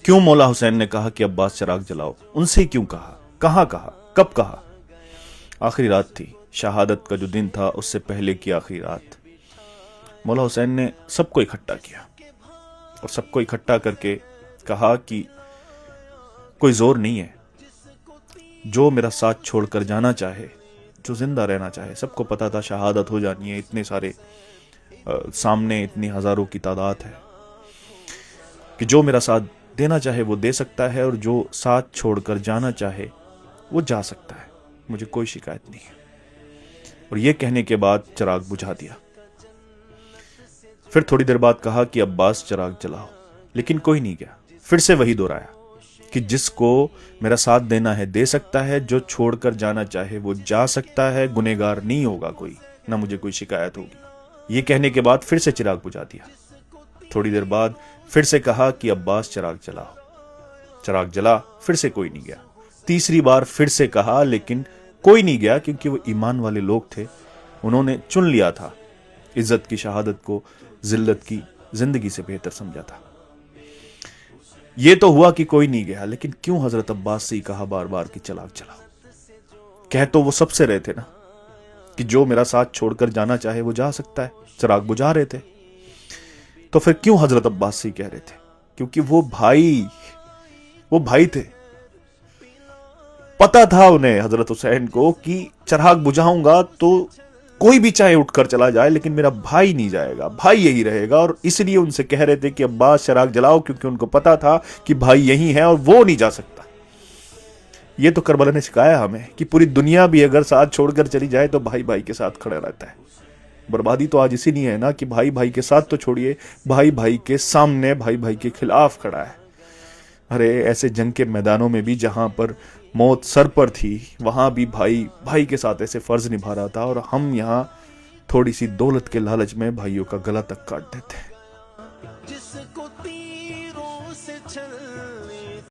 क्यों मौला हुसैन ने कहा कि अब्बास चिराग जलाओ? उनसे क्यों कहा, कहाँ कहा, कब कहा? आखिरी रात थी, शहादत का जो दिन था उससे पहले की आखिरी रात। मौला हुसैन ने सबको इकट्ठा किया और सबको इकट्ठा करके कहा कि कोई जोर नहीं है, जो मेरा साथ छोड़कर जाना चाहे, जो जिंदा रहना चाहे। सबको पता था शहादत हो जानी है, इतने सारे सामने इतनी हजारों की तादाद है कि जो मेरा साथ देना चाहे वो दे सकता है और जो साथ छोड़कर जाना चाहे वो जा सकता है, मुझे कोई शिकायत नहीं है। और ये कहने के बाद चिराग बुझा दिया। फिर थोड़ी देर बाद कहा कि अब्बास चिराग जलाओ, लेकिन कोई नहीं गया। फिर से वही दोहराया कि जिसको मेरा साथ देना है दे सकता है, जो छोड़कर जाना चाहे वो जा सकता है, गुनहगार नहीं होगा कोई, ना मुझे कोई शिकायत होगी। ये कहने के बाद फिर से चिराग बुझा दिया। थोड़ी देर बाद फिर से कहा कि अब्बास चिराग जलाओ। चिराग जला, फिर से कोई नहीं गया। तीसरी बार फिर से कहा, लेकिन कोई नहीं गया, क्योंकि वो ईमान वाले लोग थे। उन्होंने चुन लिया था इज्जत की शहादत को जिल्लत की जिंदगी से बेहतर समझा था। ये तो हुआ कि कोई नहीं गया, लेकिन क्यों हजरत अब्बास से ही कहा बार बार कि चिराग जलाओ? कह तो वो सबसे रहे थे ना कि जो मेरा साथ छोड़कर जाना चाहे वो जा सकता है। चिराग बुझा रहे थे, तो फिर क्यों हजरत अब्बास से ही कह रहे थे? क्योंकि वो भाई थे। पता था उन्हें, हजरत हुसैन को, कि चिराग बुझाऊंगा तो कोई भी चाहे उठकर चला जाए, लेकिन मेरा भाई नहीं जाएगा, भाई यही रहेगा। और इसलिए उनसे कह रहे थे कि अब्बास चिराग जलाओ, क्योंकि उनको पता था कि भाई यही है और वो नहीं जा सकता। ये तो करबला ने सिखाया हमें कि पूरी दुनिया भी अगर साथ छोड़कर चली जाए तो भाई भाई के साथ खड़ा रहता है। बर्बादी तो आज इसी नहीं है ना कि भाई भाई के साथ तो छोड़िए, भाई भाई के सामने, भाई भाई के खिलाफ खड़ा है। अरे ऐसे जंग के मैदानों में भी जहां पर मौत सर पर थी, वहां भी भाई भाई के साथ ऐसे फर्ज निभा रहा था, और हम यहाँ थोड़ी सी दौलत के लालच में भाइयों का गला तक काट देते हैं।